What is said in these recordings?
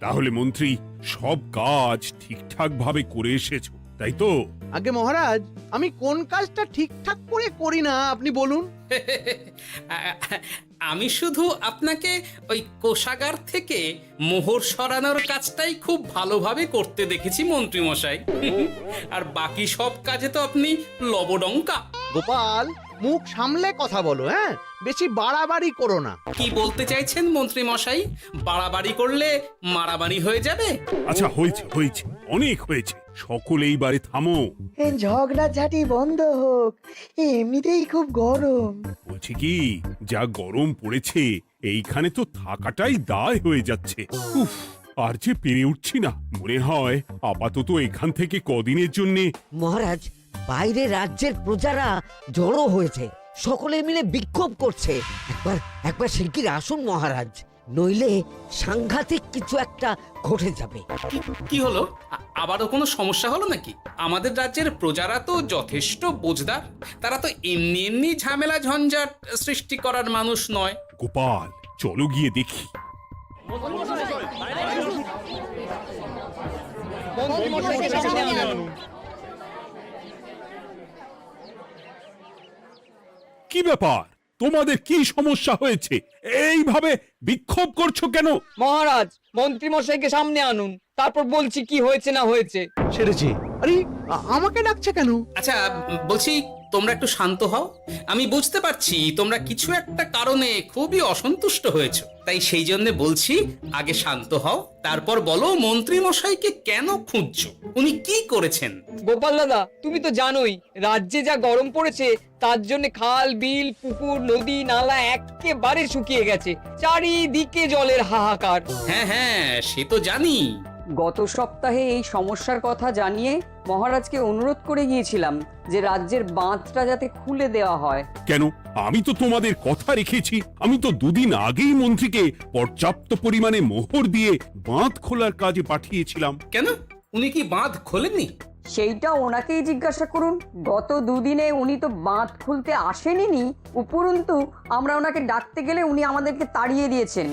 তাহলে মন্ত্রী সব কাজ ঠিকঠাক ভাবে করে এসেছো, তাই তো? আগে মহারাজ, আমি কোন কাজটা ঠিকঠাক করে করি না আপনি বলুন। আমি শুধু আপনাকে ওই কোষাগার থেকে মোহর সরানোর কাজটাই খুব ভালোভাবে করতে দেখেছি মন্ত্রী মশাই। আর বাকি সব কাজে তো আপনি লবডঙ্কা। গোপাল, মুখ সামলে কথা বলো, হ্যাঁ? বেশি বাড়াবাড়ি করো না। কি বলতে চাইছেন মন্ত্রী মশাই? বাড়াবাড়ি করলে মারামারি হয়ে যাবে? আচ্ছা, হয়েছে হয়েছে, অনেক হয়েছে, সকলে এইবারে থামো। ঝগড়াঝাটি বন্ধ হোক, এমনিতেই খুব গরম। বলছি কি, যা গরম পড়েছে এইখানে তো থাকাটাই দায় হয়ে যাচ্ছে। উফ, আর যে পেরে উঠছি না। মনে হয় আপাতত এখান থেকে কদিনের জন্যে। মহারাজ, বাইরে রাজ্যের প্রজারা জড়ো হয়েছে, সকলে মিলে বিক্ষোভ করছে। একবার একবার শিগগির আসুন মহারাজ, নইলে সাংঘাতিক কিছু একটা ঘটে যাবে। কি হলো? আবারও কোনো সমস্যা হলো নাকি? আমাদের রাজ্যের প্রজারা তো যথেষ্ট বোঝদার, তারা তো এমনি এমনি ঝামেলা ঝঞ্ঝাট সৃষ্টি করার মানুষ নয়। গোপাল, চলো গিয়ে দেখি। কি ব্যাপার, তোমাদের কি সমস্যা হয়েছে? এইভাবে বিক্ষোভ করছো কেন? মহারাজ, মন্ত্রী মশাইকে সামনে আনুন, তারপর বলছি কি হয়েছে না হয়েছে। সেরেছে। আরে, আমাকে ডাকছে কেন? আচ্ছা, বলছি তোমরা একটু শান্ত হও। আমি বুঝতে পারছি তোমরা কিছু একটা কারণে খুবই অসন্তুষ্ট হয়েছো, তাই সেই জন্য বলছি আগে শান্ত হও, তারপর বলো মন্ত্রী মশাইকে কেন খুঁজছো, উনি কি করেছেন? গোপাল দাদা, তুমি তো জানোই রাজ্যে যা গরম পড়েছে, তার জন্য খাল বিল পুকুর নদী নালা একেবারে শুকিয়ে গেছে, চারিদিকে জলের হাহাকার। হ্যাঁ হ্যাঁ, সে তো জানি। গত সপ্তাহে এই সমস্যার কথা জানিয়ে মহারাজকে অনুরোধ করে গিয়েছিলাম যে রাজ্যের বাঁধটা যাতে খুলে দেওয়া হয়। কেন? আমি তো তোমাদের কথা রেখেছি। আমি তো দুদিন আগেই মন্ত্রীকে পর্যাপ্ত পরিমাণে মোহর দিয়ে বাঁধ খোলার কাজে পাঠিয়েছিলাম। কেন, উনি কি বাঁধ খোলেননি? সেইটা ওনাকেই জিজ্ঞাসা করুন। গত দুদিনে উনি তো বাঁধ খুলতে আসেনি, উপরন্তু আমরা ওনাকে ডাকতে গেলে উনি আমাদেরকে তাড়িয়ে দিয়েছেন।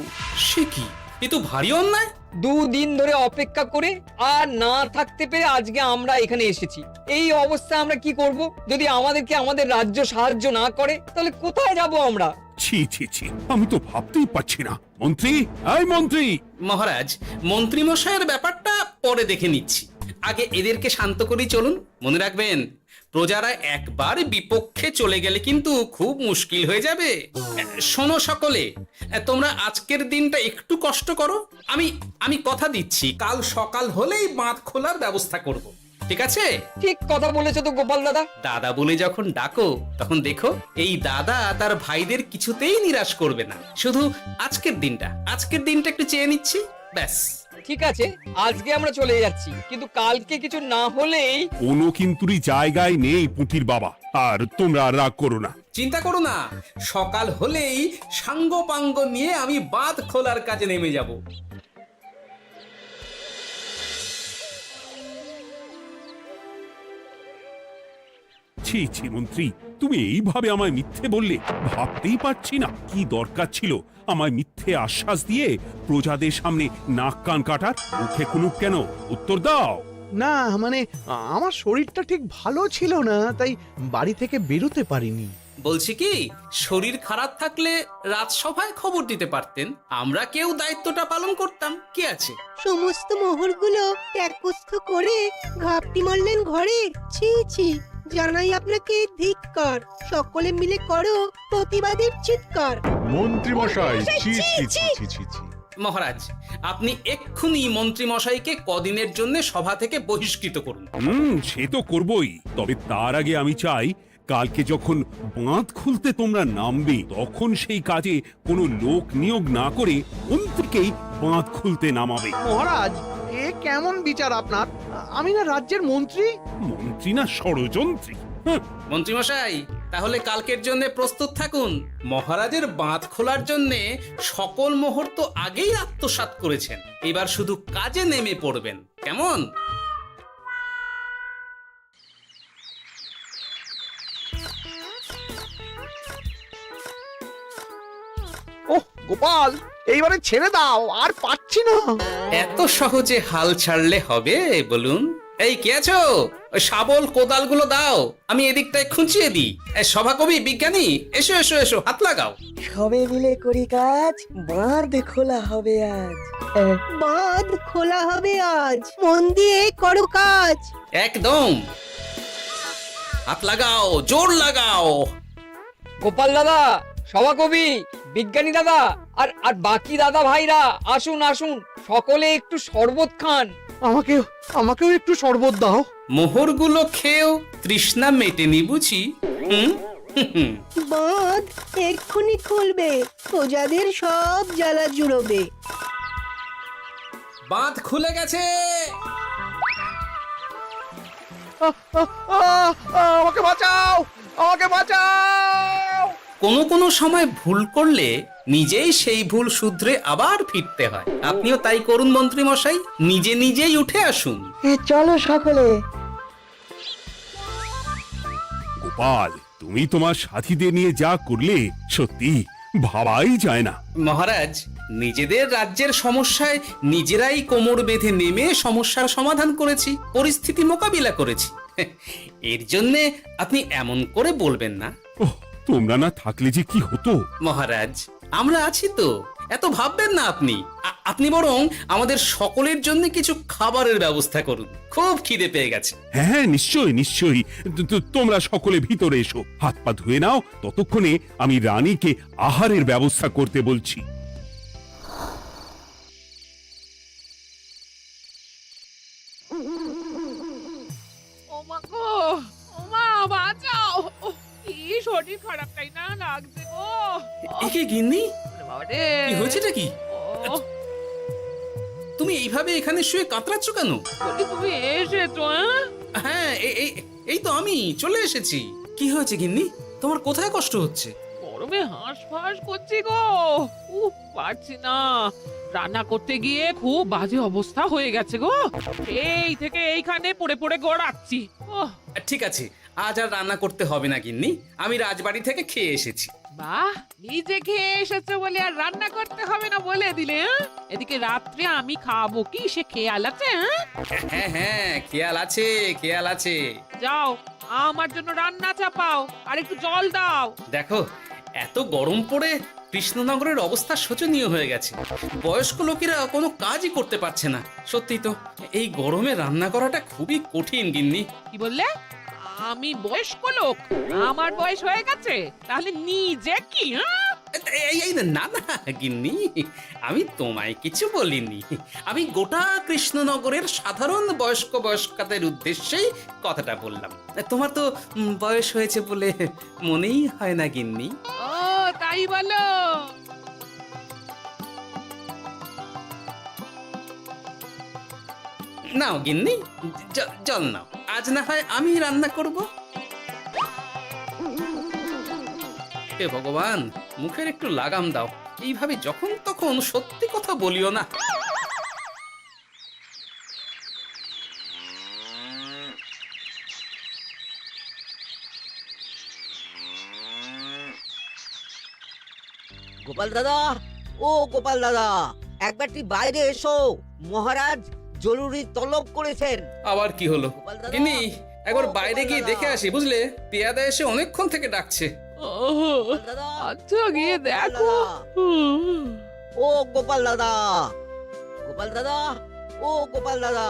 সে কি, এ তো ভারী অন্যায়। দুদিন ধরে অপেক্ষা করে আর না থাকতে পেরে আজকে আমরা এখানে এসেছি। এই অবস্থায় আমরা কি করব? যদি আমাদেরকে আমাদের রাজ্য সাহায্য না করে তাহলে কোথায় যাব আমরা? ছি ছি ছি, আমি তো ভাবতেই পারছি না। মন্ত্রী, এই মন্ত্রী! মহারাজ, মন্ত্রী মশাইয়ের ব্যাপারটা পরে দেখে নিচ্ছি, আগে এদেরকে শান্ত করেই চলুন। মনে রাখবেন, প্রজারা একবার বিপক্ষে চলে গেলে কিন্তু খুব মুশকিল হয়ে যাবে। শোনো সকলে, তোমরা আজকের দিনটা একটু কষ্ট করো। আমি কথা দিচ্ছি, কাল সকাল হলেই বাঁধ খোলার ব্যবস্থা করব, ঠিক আছে? ঠিক কথা বলেছো তো গোপাল দাদা। দাদা বলে যখন ডাকো, তখন দেখো এই দাদা তার ভাইদের কিছুতেই নিরাশ করবে না। শুধু আজকের দিনটা একটু চেয়ে নিচ্ছি, ব্যাস। ঠিক আছে, আজকে আমরা চলে যাচ্ছি, কিন্তু কালকে কিছু না হলেই। কোনো কিন্তুরই জায়গায় নেই পুঁটির বাবা। আর তোমরা রাগ করো না। চিন্তা করো না, সকাল হলেই সাঙ্গ পাঙ্গ নিয়ে আমি বাঁধ খোলার কাজে নেমে যাব। ছি ছি মন্ত্রী, তুমি এইভাবে আমায় মিথ্যে বললে। ভাবতেই পারছি না কি দরকার ছিল আমায় মিথ্যে আশ্বাস দিয়ে প্রজাদের সামনে নাক কান কাটার। মুখে কুলুপ কেন? উত্তর দাও। না, মানে আমার শরীরটা ঠিক ভালো ছিল না, তাই বাড়ি থেকে বেরোতে পারিনি। বলছি কি, শরীর খারাপ থাকলে রাজসভায় খবর দিতে পারতেন, আমরা কেউ দায়িত্বটা পালন করতাম, কি আছে? সমস্ত মোহরগুলো একস্থ করে ঘাপটি মারলেন ঘরে। ছি ছি, জানাই আপনাকে ধিক্কার। সকলে মিলে করো প্রতিবাদের চিৎকার। মন্ত্রী মশাই, ছি ছি ছি ছি ছি ছি। মহারাজ, আপনি এক্ষুনি মন্ত্রী মশাইকে কদিনের জন্য সভা থেকে বহিষ্কৃত করুন। সে তো করবই, তবে তার আগে আমি চাই কালকে যখন বাঁধ খুলতে তোমরা নামবে, তখন সেই কাজে কোনো লোক নিয়োগ না করে মন্ত্রীকেই বাঁধ খুলতে নামাবে। মহারাজ, এ কেমন বিচার আপনার? আমি না রাজ্যের মন্ত্রী। মন্ত্রী না ষড়যন্ত্রী। মন্ত্রী মশাই, তাহলে কালকের জন্য প্রস্তুত থাকুন। মহারাজের বাঁধ খোলার জন্য সকল মোহর তো আগেই আত্মসাৎ করেছেন, এবার শুধু কাজে নেমে পড়বেন, কেমন? ওহ গোপাল, এইবারে ছেড়ে দাও, আর পাচ্ছি না। এত সহজে হাল ছাড়লে হবে বলুন? এই কে আছো? ওই শাবল কোদালগুলো দাও, আমি এদিকটায় খুঁচিয়ে দিই। সভাকবি, বিজ্ঞানী, এসো এসো এসো, হাত লাগাও। সবে মিলে করি কাজ, বাঁধ খোলা হবে আজ। বাঁধ খোলা হবে আজ, মন দিয়ে করো কাজ। একদম, হাত লাগাও, জোর লাগাও। গোপাল দাদা, সভাকবি, বিজ্ঞানী দাদা আর আর বাকি দাদা ভাইরা আসুন আসুন, সকলে একটু শরবত খান। আমাকেও একটু শরবত দাও। মোহরগুলো খেয়েও তৃষ্ণা মেটেনি বুঝি? হুম হুম। বাঁধ এক্ষুনি খুলবে, প্রজাদের সব জ্বালা জুড়বে। বাঁধ খুলে গেছে। আমাকে বাঁচাও, আমাকে বাঁচাও। কোনো সময় ভুল করলে নিজেই সেই ভুল শুধরে আবার ফিরতে হয়। আপনিও তাই করুন মন্ত্রী মশাই, নিজে নিজেই উঠে আসুন। চলো সকলে। গোপাল, তুমি তোমার সাথীদের নিয়ে যা করলে সত্যি ভাবাই যায় না। মহারাজ, নিজেদের রাজ্যের সমস্যায় নিজেরাই কোমর বেঁধে নেমে সমস্যার সমাধান করেছি, পরিস্থিতি মোকাবিলা করেছি। এর জন্যে আপনি এমন করে বলবেন না। ওহ, তোমরা না থাকলে যে কি হতো। মহারাজ, আমরা আছি তো, এত ভাববেন না আপনি। আপনি বরং আমাদের সকলের জন্য কিছু খাবারের ব্যবস্থা করুন, খুব খিদে পেয়ে গেছে। হ্যাঁ, নিশ্চয়ই নিশ্চয়ই। তোমরা সকলে ভিতরে এসো, হাত পা ধুয়ে নাও, ততক্ষণে আমি রানীকে আহারের ব্যবস্থা করতে বলছি। ওমা গো, ওমা বাঁচাও, কি শরীর খারাপটাই না লাগছে গো। একে গিন্নি, বাবারে, কি হয়েছেটা কি? ও, তুমি এইভাবে এখানে শুয়ে কাতরাচ্ছ কেন? বলি তুমি এসেছো? হ্যাঁ, এই তো আমি চলে এসেছি। কি হয়েছে গিন্নি? তোমার কোথায় কষ্ট হচ্ছে? গরমে হাঁসফাঁস করছি গো, পারছি না। রান্না করতে গিয়ে খুব বাজে অবস্থা হয়ে গেছে গো, এই থেকে এইখানে পড়ে পড়ে গড়াচ্ছি। ওহ, ঠিক আছে, আজ আর রান্না করতে হবে না গিন্নি, আমি রাজবাড়ি থেকে খেয়ে এসেছি। বাহ, নিজে খেয়ে এসেছো বলে আর রান্না করতে হবে না বলে দিলে, হ্যাঁ? এদিকে রাত্রে আমি খাবো কি সে খেয়াল আছে? হ্যাঁ হ্যাঁ, খেয়াল আছে, খেয়াল আছে। যাও, আমার জন্য রান্না চাপাও আর একটু জল দাও। দেখো, এত গরম পড়ে কৃষ্ণনগরের অবস্থা শোচনীয় হয়ে গেছে। বয়স্ক লোকেরা কোনো কাজই করতে পারছে না। সত্যি তো, এই গরমে রান্না করাটা খুবই কঠিন গিন্নি। কি বললে? আমি বয়স্ক লোক? আমার বয়স হয়ে গেছে, তাহলে নিজে কি? হ্যাঁ, এই না না গিন্নি, আমি তোমায় কিছু বলিনি। আমি গোটা কৃষ্ণনগরের সাধারণ বয়স্কাদের উদ্দেশ্যেই কথাটা বললাম। তোমার তো বয়স হয়েছে বলে মনেই হয় না গিন্নি। ও তাই বলো? নাও গিন্নি, জল নাও। আজ না হয় আমি রান্না করব। হে ভগবান, মুখের একটু লাগাম দাও। এইভাবে যখন তখন সত্যি কথা বলিও না। গোপাল দাদা, ও গোপাল দাদা, একবারটি বাইরে এসো, মহারাজ জরুরি তলব করেছেন। আবার কি হলো? গোপাল দাদা, গিন্নি, একবার ও বাইরে গোপাল গিয়ে দাদা। দেখে আসি, বুঝলে? পেয়াদা এসে অনেকক্ষণ থেকে ডাকছে। গোপাল দাদা, আচ্ছা গিয়ে গোপাল দেখো। দাদা, ও গোপাল দাদা, গোপাল দাদা, ও গোপাল দাদা,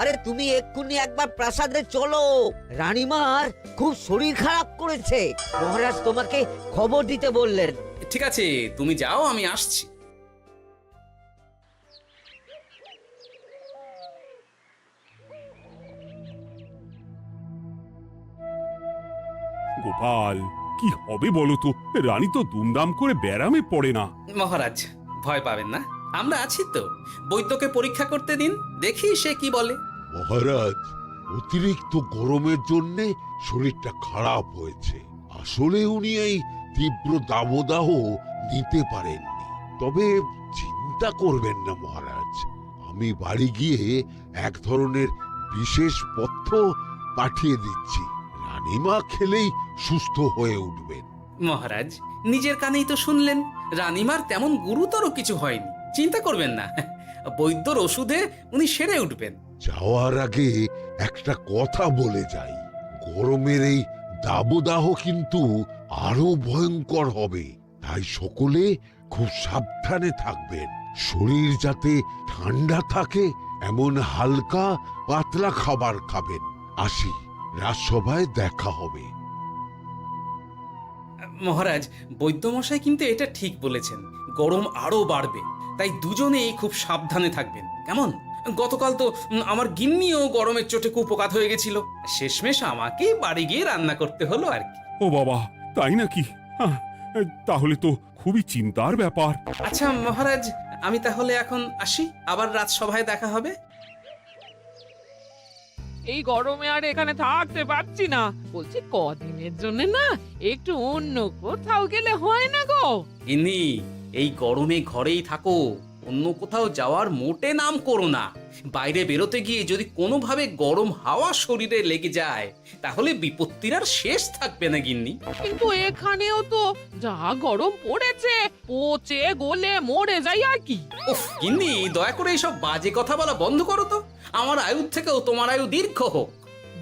আরে তুমি এক্ষুনি একবার প্রাসাদে চলো, রানীমার খুব শরীর খারাপ করেছে, মহারাজ তোমাকে খবর দিতে বললেন। ঠিক আছে, তুমি যাও, আমি আসছি। গোপাল, কি হবে বলো তো? রানী তো দুমদাম করে ব্যারামে পড়ে না। মহারাজ, ভয় পাবেন না, আমরা আছি তো। বৈদ্যকে পরীক্ষা করতে দিন, দেখি সে কি বলে। মহারাজ, অতিরিক্ত গরমের জন্য শরীরটা খারাপ হয়েছে। আসলে উনি এই তীব্র দাবদাহ নিতে পারেননি। তবে চিন্তা করবেন না মহারাজ, আমি বাড়ি গিয়ে এক ধরনের বিশেষ পথ্য পাঠিয়ে দিচ্ছি। রানীমা খেলেই সুস্থ হয়ে উঠবেন। মহারাজ, নিজের কানেই তো শুনলেন রানীমার তেমন গুরুতর কিছু হয়নি, চিন্তা করবেন না। বৈদ্যর ওষুধে উনি সেরে উঠবেন। যাওয়ার আগে একটা কথা বলে যাই, গরমের এই দাবদাহ কিন্তু আরো ভয়ঙ্কর হবে, তাই সকলে খুব সাবধানে থাকবেন। শরীর যাতে ঠান্ডা থাকে এমন হালকা পাতলা খাবার খাবেন। আসি, রাজসভায় দেখা হবে। মহারাজ, বৈদ্যমশাই কিন্তু এটা ঠিক বলেছেন, গরম আরো বাড়বে, তাই দুজনেই খুব সাবধানে থাকবেন, কেমন? গতকাল তো আমার গিন্নিও গরমের চোটে কুপকাত হয়ে গেছিল, শেষমেশ আমাকে বাড়ি গিয়ে রান্না করতে হলো আর কি। ও বাবা, তাই নাকি? তাহলে তো খুবই চিন্তার ব্যাপার। আচ্ছা মহারাজ, আমি তাহলে এখন আসি, আবার রাজসভায় দেখা হবে। এই গরমে আর এখানে থাকতে পারছি না, বলছি কদিনের জন্য না একটু অন্য কোথাও গেলে হয় না গো? গিন্নি, এই গরমে ঘরেই থাকো, অন্য কোথাও যাওয়ার মোটে নাম করো না। বাইরে বেরোতে গিয়ে যদি কোনোভাবে গরম হাওয়া শরীরে লেগে যায় তাহলে বিপত্তির আর শেষ থাকবে না গিন্নি। কিন্তু এখানেও তো যা গরম পড়েছে, পচে গলে মরে যাই আর কি। উফ গিন্নি, দয়া করে এইসব বাজে কথা বলা বন্ধ করো তো, আমার আয়ুর থেকেও তোমার আয়ু দীর্ঘ হোক।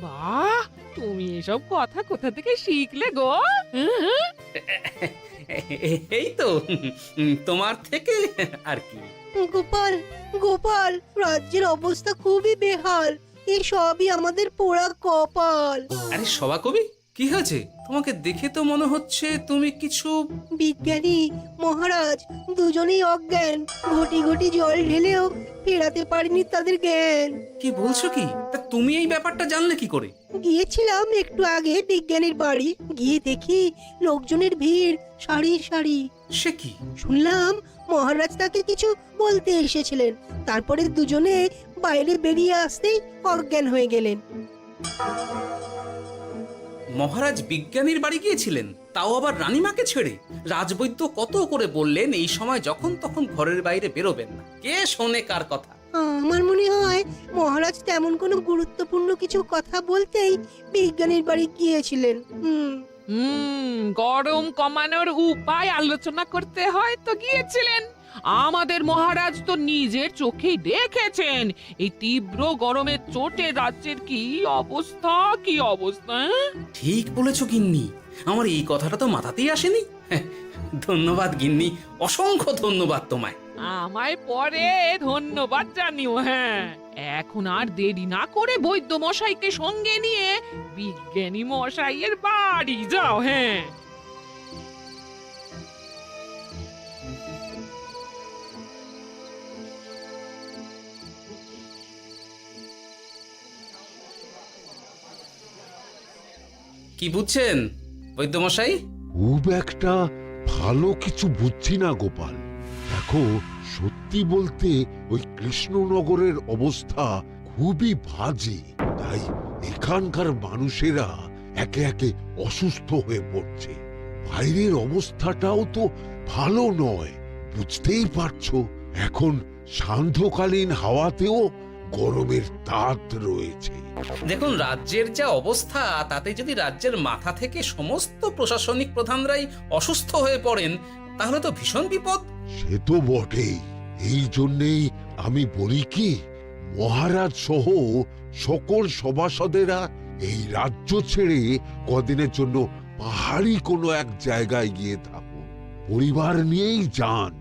বাহ, তুমি এসব কথা কোথা থেকে শিখলে গো? হুম? এই তো তোমার থেকে আর কি। গোপাল, গোপাল, রাজ্যের অবস্থা খুবই বেহাল। এই সবই আমাদের পোড়া কপাল। আরে সভা কবি, কি হয়েছে? তোমাকে দেখে তো মনে হচ্ছে তুমি কিছু... বিজ্ঞানী মহারাজ দুজনেই অজ্ঞান, ঘটি ঘটি জল ঢেলেও ফেরাতে পারেনি তাদের জ্ঞান। কি বলছো কি? তা তুমি এই ব্যাপারটা জানলে কি করে? গিয়েছিলাম একটু আগে বিজ্ঞানীর বাড়ি, গিয়ে দেখি লোকজনের ভিড় সারি সারি। সে কি? শুনলাম মহারাজ তাকে কিছু বলতে এসেছিলেন, তারপরে দুজনে বাইরে বেরিয়ে আসতেই অজ্ঞান হয়ে গেলেন। মহারাজ বিজ্ঞানীর বাড়ি গিয়েছিলেন, তাও আবার রানীমাকে ছেড়ে? রাজবৈদ্য কত করে বললেন এই সময় যখন তখন ঘরের বাইরে বেরোবেন না, কে শোনে কার কথা? আমার মনে হয় মহারাজ তেমন কোনো গুরুত্বপূর্ণ কিছু কথা বলতেই বিজ্ঞানীর বাড়ি গিয়েছিলেন। গরম কমানোর উপায় আলোচনা করতে হয় তো গিয়েছিলেন। আমাদের মহারাজ তো নিজের চোখেই দেখেছেন এই তীব্র গরমের চোটে রাজ্যের কি অবস্থা, কি অবস্থা। ঠিক বলেছো গিন্নি, আমার এই কথাটা তো মাথাতেই আসেনি। ধন্যবাদ গিন্নি, অসংখ্য ধন্যবাদ তোমায়। আমায় পরে ধন্যবাদ জানিও। হ্যাঁ, এখন আর দেরি না করে বৈদ্য মশাইকে সঙ্গে নিয়ে বিজ্ঞানী মশাইয়ের বাড়ি যাও। হ্যাঁ, কি বুঝছেন বৈদ্যমশাই? খুব একটা ভালো কিছু বুঝছি না গোপাল। দেখো, সত্যি বলতে ওই কৃষ্ণনগরের অবস্থা খুবই বাজে, তাই এখানকার মানুষেরা একে একে অসুস্থ হয়ে পড়ছে। বাইরের অবস্থাটাও তো ভালো নয়, বুঝতেই পারছো। এখন সান্ধ্যকালীন হাওয়াতেও গরমের তাত রয়েছে। দেখুন, রাজ্যের যা অবস্থা তাতে যদি রাজ্যের মাথা থেকে সমস্ত প্রশাসনিক প্রধানরাই অসুস্থ হয়ে পড়েন তাহলে তো ভীষণ বিপদ। সে তো বটেই, এই জন্যেই আমি বলি কি, মহারাজ সহ সকল সভাসদেরা এই রাজ্য ছেড়ে কদিনের জন্য পাহাড়ি কোনো এক জায়গায় গিয়ে থাকুন, পরিবার নিয়েই যান।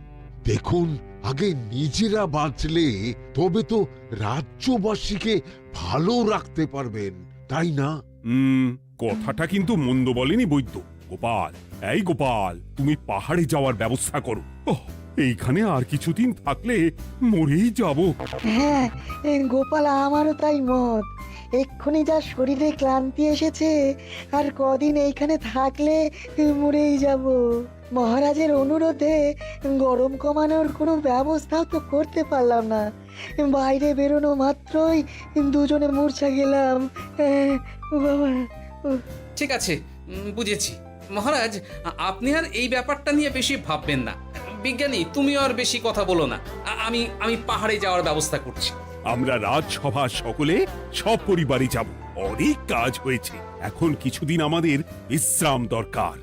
দেখুন, আগে নিজেরা বাঁচলে তবে তো রাজ্যবাসীকে ভালো রাখতে পারবেন, তাই না? কথাটা কিন্তু মন্দ বলেনি বৈদ্য। গোপাল, এই গোপাল, তুমি পাহাড়ে যাওয়ার ব্যবস্থা করো। এইখানে আর কিছুদিন থাকলে মরেই যাব। হ্যাঁ গোপাল, আমারও তাই মত। এক্ষুনি যা শরীরে ক্লান্তি এসেছে, আর কদিন এইখানে থাকলে মরেই যাব। মহারাজের অনুরোধে গরম কমানোর কোনো ব্যবস্থাও তো করতে পারলাম না, বাইরে বেরোনো মাত্রই দুজনে মূর্ছা গেলাম। বাবা, ঠিক আছে, বুঝেছি। মহারাজ, আপনি আর এই ব্যাপারটা নিয়ে বেশি ভাববেন না। বিজ্ঞানী, তুমিও আর বেশি কথা বলো না। আমি পাহাড়ে যাওয়ার ব্যবস্থা করছি। আমরা রাজসভা সকলে সব পরিবারে যাব। অনেক কাজ হয়েছে, এখন কিছুদিন আমাদের বিশ্রাম দরকার।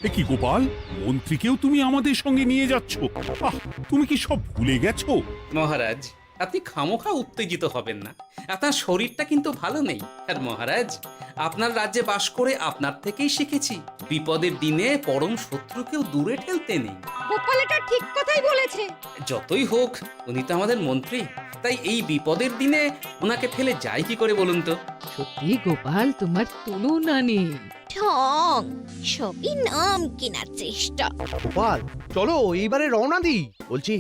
এ কি গোপাল, মন্ত্রীকেও তুমি আমাদের সঙ্গে নিয়ে যাচ্ছ? আহ, তুমি কি সব ভুলে গেছো? মহারাজ, আপনি খামোখা উত্তেজিত হবেন না। আপনার শরীরটা কিন্তু ভালো নেই। আর মহারাজ, আপনার রাজ্যে বাস করে আপনার থেকেই শিখেছি বিপদের দিনে পরম শত্রুকেও দূরে ঠেলতে নেই। গোপাল এটা ঠিক কথাই বলেছে। যতই হোক, উনি তো আমাদের মন্ত্রী, তাই এই বিপদের দিনে ওনাকে ফেলে যায় কি করে বলুন তো? সত্যি গোপাল, তোমার তুলনা নেই। ঠং, সবই নাম কেনার চেষ্টা। গোপাল, চলো এইবারে রওনা দিই। বলছি,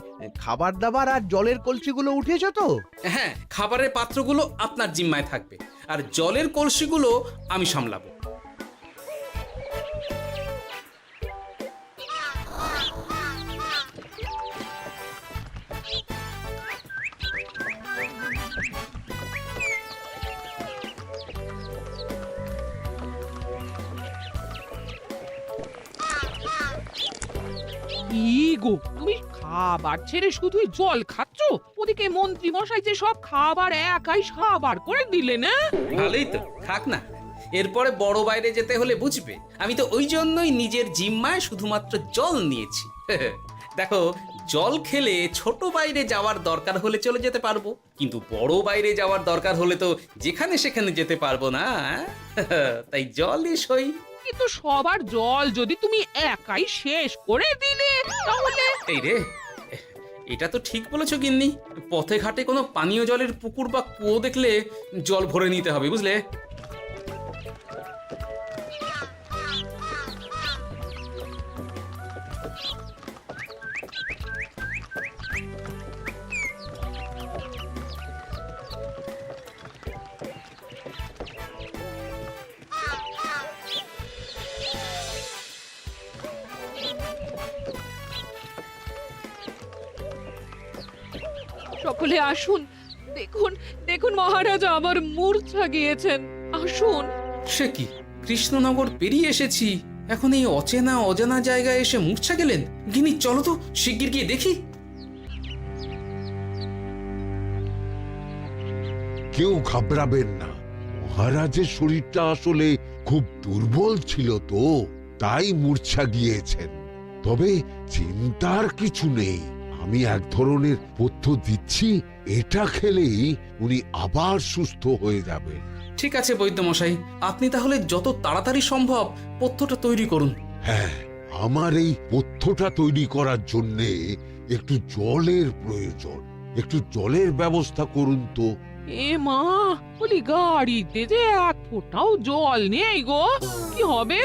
খাবার দাবার আর জলের কলসিগুলো উঠেছো তো? হ্যাঁ, খাবারের পাত্রগুলো আপনার জিম্মায় থাকবে, আর জলের কলসিগুলো আমি সামলাবো। কি গো, তুমি খাবার ছেড়ে শুধুই জল খাচ্ছ? ওদিকে মন্ত্রী মশাই যে সব খাবার একাই সাবার করে দিলে না? ভালোই তো, থাক না। এরপরে বড় বাইরে যেতে হলে বুঝবে, আমি তো ওই জন্যই নিজের জিম্মায় শুধুমাত্র জল নিয়েছি। দেখো, জল খেলে ছোট বাইরে যাওয়ার দরকার হলে চলে যেতে পারবো, কিন্তু বড় বাইরে যাওয়ার দরকার হলে তো যেখানে সেখানে যেতে পারবো না। তাই জলই সই। কিন্তু সবার জল যদি তুমি একাই শেষ করে দিলে তাহলে? এই রে, এটা তো ঠিক বলেছো গিন্নি। পথে ঘাটে কোনো পানীয় জলের পুকুর বা কুয়ো দেখলে জল ভরে নিতে হবে, বুঝলে? সকলে আসুন, দেখুন দেখুন, মহারাজ আমার মূর্ছা গিয়েছেন। আসুন। সে কি, কৃষ্ণনগর পেরিয়ে এসেছি, এখন এই অচেনা অজানা জায়গায় এসে মূর্ছা গেলেন? গিনি, চলো তো শিগগির গিয়ে দেখি। কেউ ঘাবড়াবেন না, মহারাজের শরীরটা আসলে খুব দুর্বল ছিল তো, তাই মূর্ছা গিয়েছেন। তবে চিন্তার কিছু নেই, আমি এক ধরনের পথ্য দিচ্ছি, এটা খেলেই উনি আবার সুস্থ হয়ে যাবেন। ঠিক আছে বৈদ্য মশাই, আপনি তাহলে যত তাড়াতাড়ি সম্ভব পথ্যটা তৈরি করুন। হ্যাঁ, আমার এই পথ্যটা তৈরি করার জন্যে একটু জলের প্রয়োজন। একটু জলের ব্যবস্থা করুন তো। এ মা, বলি গাড়িতে যে এক ফোঁটাও জল নেই গো, কি হবে?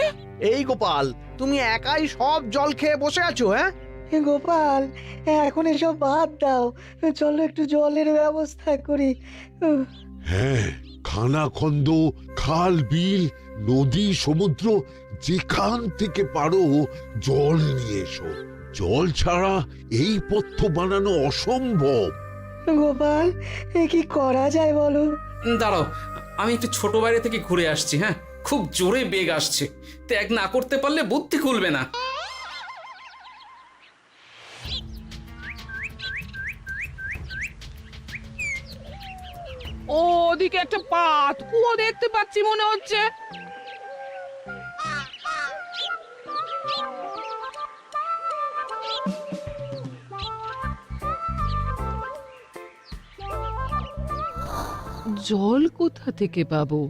এই গোপাল, তুমি একাই সব জল খেয়ে বসে আছো? হ্যাঁ গোপাল, এখন এসব বাদ দাও, চলো একটু জলের ব্যবস্থা করি। হ্যাঁ, খানাখন্দ, খাল, বিল, নদী, সমুদ্র, যেখান থেকে পারো জল নিয়ে এসো। জল ছাড়া এই পথ্য বানানো অসম্ভব। গোপাল, এ কি করা যায় বলো? দাঁড়াও, আমি একটু ছোট বাইরে থেকে ঘুরে আসছি। হ্যাঁ, খুব জোরে বেগ আসছে, ত্যাগ না করতে পারলে বুদ্ধি খুলবে না। ওদিকে একটা পাত কুয়ো দেখতে পাচ্ছি মনে হচ্ছে। জল কোথা থেকে পাবো?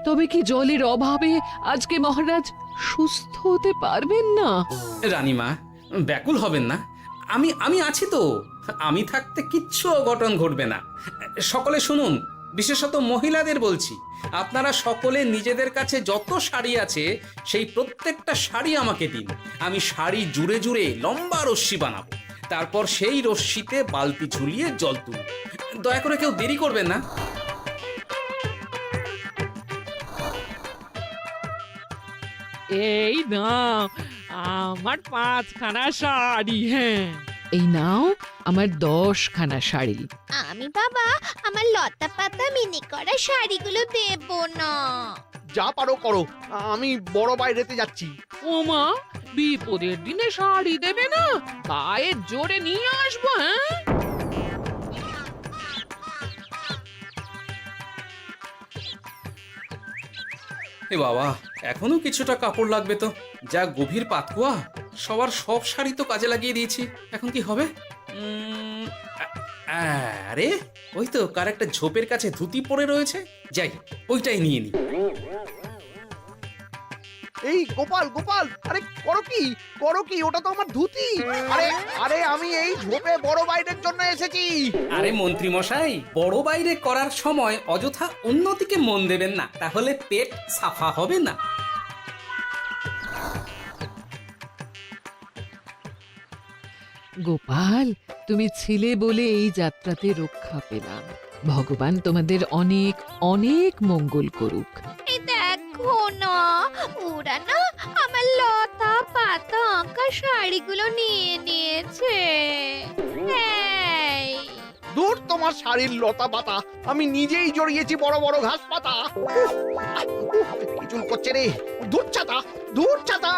তবে কি জলের অভাবে আজকে মহারাজ সুস্থ হতে পারবেন না? রানীমা, ব্যাকুল হবেন না, আমি আছি তো। আমি থাকতে কিচ্ছু অঘটন ঘটবে না। সকলে শুনুন, বিশেষত মহিলাদের বলছি, আপনারা সকলে নিজেদের কাছে যত শাড়ি আছে সেই প্রত্যেকটা শাড়ি আমাকে দিন। আমি শাড়ি জুড়ে জুড়ে লম্বা রশ্মি বানাবো, তারপর সেই রশ্মিতে বালতি ঝুলিয়ে জল তুলব। দয়া করে কেউ দেরি করবেন না। এই নাও আমার 5খানা শাড়ি। হ্যাঁ, এই নাও আমার 10খানা শাড়ি। আমি বাবা আমার লতা পাতা মিনি করা শাড়িগুলো দেব না। যা পারো করো, আমি বড় বাইরেতে যাচ্ছি। ওমা, বিপদের দিনে শাড়ি দেবে না? গায়ের জোরে নিয়ে আসবো। হ্যাঁ, এ বাবা, এখনো কিছুটা কাপড় লাগবে তো। যা গভীর পাতকুয়া, সবার সব শাড়ি তো কাজে লাগিয়ে দিয়েছি, এখন কি হবে? আরে ওই তো কার একটা ঝোপের কাছে ধুতি পড়ে রয়েছে, যাই ওইটাই নিয়ে নি। এই গোপাল গোপাল, আরে করো কি ওটা তো আমার ধুতি। আরে আরে আমি এই ঝোপে বড় বাইরের জন্য এসেছি। আরে মন্ত্রী মশাই, বড় বাইরে করার সময় অযথা অন্যদিকে মন দেবেন না, তাহলে পেট সাফা হবে না। গোপাল, তুমি ছিলে বলে এই যাত্রাতে রক্ষা পেলাম। ভগবান তোমাদের অনেক অনেক মঙ্গল করুক। এই দেখো না, ওরা না আমার লতা পাতা আঁকা শাড়িগুলো নিয়ে নিয়েছে। এই, দূর তোমার শাড়ির লতা পাতা, আমি নিজেই জড়িয়েছি বড় বড় ঘাস পাতা। কি চুল করছে রে, দূর ছাতা।